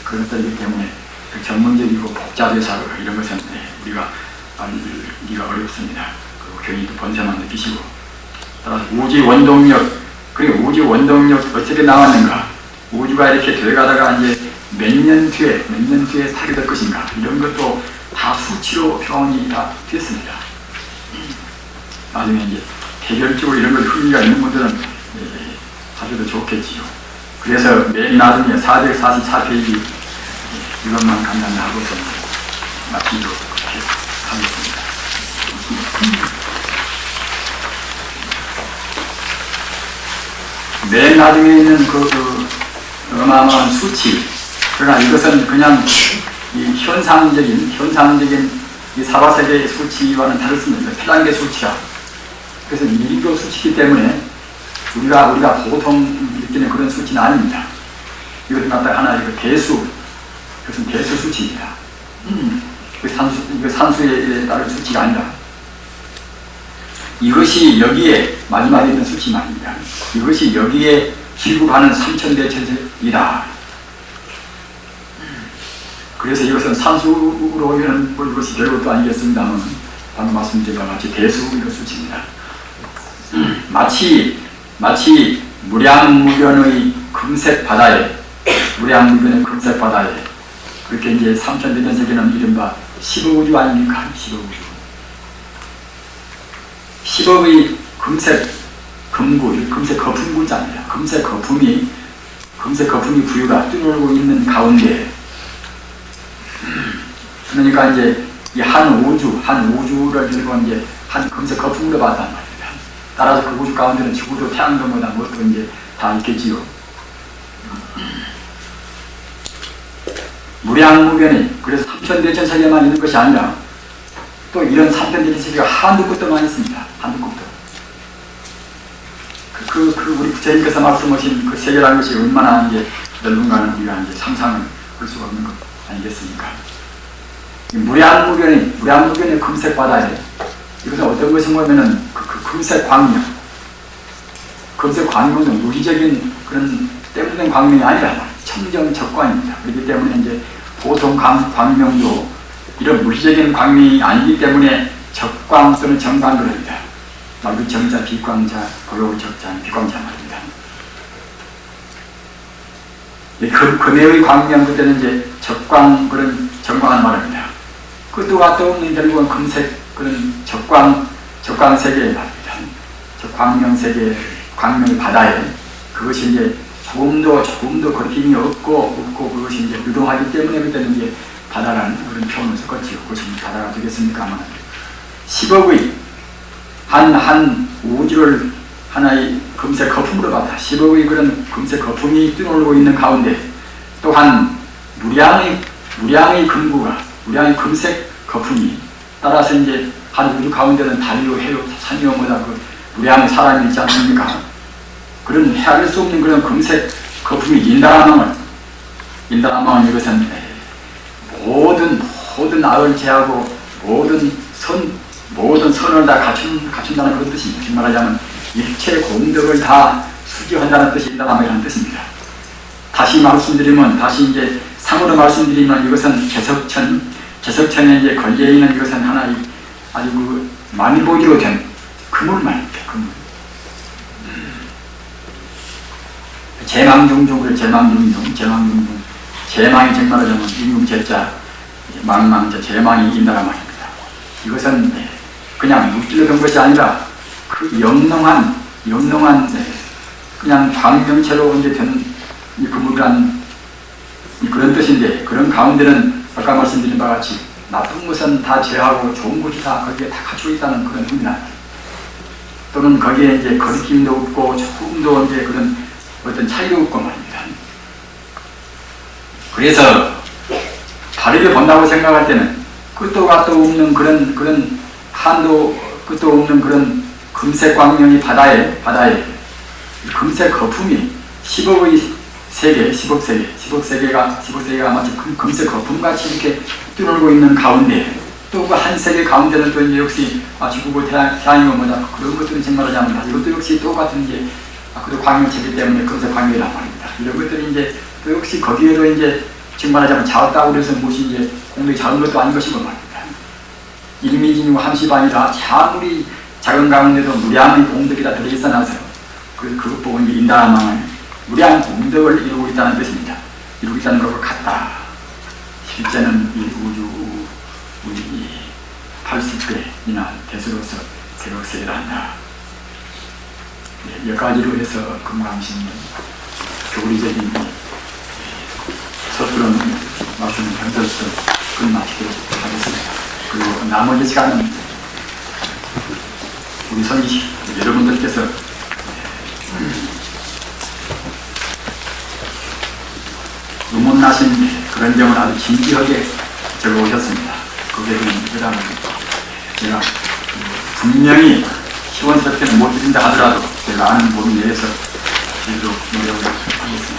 그런 것들이기 때문에 그 전문적이고 복잡해서 이런 것은 우리가 알기가 어렵습니다. 그리고 교인도 번세만 느끼시고 따라서 우주 원동력 그리고 우주 원동력 어떻게 나왔는가 우주가 이렇게 돼가다가 이제 몇 년 뒤에 타게 될 것인가 이런 것도 다 수치로 표현이 다 됐습니다. 나중에 이제 개별적으로 이런 것 흥미가 있는 분들은 하셔도 좋겠지요. 그래서 맨 나중에 444페이지 이것만 간단히 하고서 마치도록 하겠습니다. 맨 나중에 있는 그 어마어마한 수치 그러나 이것은 그냥 이 현상적인 이 사바세계의 수치와는 다릅니다. 필란계 수치라 그래서 일교 수치이기 때문에 우리가 보통 느끼는 그런 수치는 아닙니다. 이것은 갖다가 하나의 그 대수 그것은 대수 수치입니다. 이거 산수에 따른 수치가 아니라 이것이 여기에 마지막에 있는 수치 말입니다. 이것이 여기에 기국하는 삼천대천이다. 그래서 이것은 산수로 오면 뭐 이것이 별것도 아니겠습니다만 방금 말씀드린 것 같이 대수 이런 수치입니다. 마치 무량무변의 금색 바다에 그렇게 이제 3000대전 세계는 이른바 10억 우주 아닙니까? 10억 우주. 10억의 금색 금구, 금색 거품구잖아요. 금색 거품이 부유가 뚫어오고 있는 가운데, 그러니까 이제 이 한 우주를 들고 이제 한 금색 거품으로 봤단 말입니다. 따라서 그 우주 가운데는 지구도 태양도 뭐다 뭣도 이제 다 있겠지요. 무량무변이, 그래서 3000대천 세계만 있는 것이 아니라 또 이런 3000대천 세계가 한두 곳도 많이 있습니다. 한두 곳도. 우리 부처님께서 말씀하신 그 세계라는 것이 얼마나 이제 넓은가는 우리가 이제 상상을 할 수가 없는 것 아니겠습니까? 무량무변의 금색 바다에, 이것은 어떤 것이 뭐냐면은 그 금색 광명도 무기적인 그런 때문에 광명이 아니라 청정적광입니다. 그렇기 때문에 이제 보통 광명도 이런 무기적인 광명이 아니기 때문에 적광 또는 정광 그럽니다. 말도 정자, 비광자, 고요 적자, 비광자 말입니다. 금의 광명, 그때는 이제 적광, 그런 정광한 말입니다. 끝도 같도 없는 결국은 금색, 그런 적광 세계에 말입니다. 저 광명 세계, 광명의 바다에, 그것이 이제 조금도 거침이 없고 그것이 이제 유동하기 때문에 그때는 이제 바다라는 그런 표현을 썼겠지요. 그것이 바다가 되겠습니까만, 10억의 한 우주를 하나의 금색 거품으로 봤다. 10억의 그런 금색 거품이 뛰놀고 있는 가운데 또한 무량의 금구가, 무량의 금색 거품이, 따라서 이제 한 우주 가운데는 달이요, 해요, 산이요, 뭐다 그 무량의 사람이 있지 않습니까? 그런 헤아릴 수 없는 그런 금색 거품이 인다라망은 이것은 모든 악을 제하고 모든 선을 다 갖춘다는 그런 뜻입니다. 지금 말하자면 일체 공덕을 다 수지한다는 뜻이 인다라망이라는 뜻입니다. 다시 이제 상으로 말씀드리면 이것은 제석천에 이제 걸려있는 이것은 하나의 아주 그 만보기로 된 그물 말입니다. 그물. 제망중중, 제망이 정말하자면 임금제자, 망망자, 제망이 인다라 말입니다. 이것은 그냥 물질로 된 것이 아니라 그 영롱한 그냥 광명체로 이제 된 이 그물이란 그런 뜻인데, 그런 가운데는 아까 말씀드린 바와 같이 나쁜 것은 다 제하고 좋은 것이 다 거기에 다 갖추고 있다는 그런 의미나, 또는 거기에 이제 거리낌도 없고 조금도 이제 그런 어떤 차이도 없고 말입니다. 그래서 다르게 본다고 생각할 때는 끝도 같도 없는 그런 한도 끝도 없는 그런 금색 광명이 바다에 금색 거품이 10억의 세계, 10억 세계가 마치 금색 거품같이 이렇게 뛰놀고 있는 가운데, 또 그 한 세계 가운데는 또 이제 역시 지구고 태양이고 뭐다 그런 것들은 정말하자면 이것도 역시 똑같은 게 그도 광명체이기 때문에 금색 광명이란 말입니다. 이런 것들이 이제 또 역시 거기에도 이제 지금 말하자면 작았다고 해서 무엇이 이제 공덕이 작은 것도 아닌 것이고 말입니다. 일미진이고 함시반이라 아무리 작은 가운데도 무량의 공덕이 다 들어있어 나서 그것 보고 이제 인다라망은 무량 공덕을 이루고 있다는 뜻입니다. 이루고 있다는 것과 같다. 실제는 이 우리 80배이나 대수로서 개벽세를 한다. 여기까지로 해서 금강신은 교리적인 서투른 말씀을 현설서 끝마치도록 하겠습니다. 그리고 나머지 시간은 우리 선지 여러분들께서 의문나신 그런 점을 아주 진지하게 적어 오셨습니다. 거기에 대한 제가 분명히 시원스럽게는 못 드린다 하더라도 제가 아는 범위 내에서 계속 노력을 하겠습니다.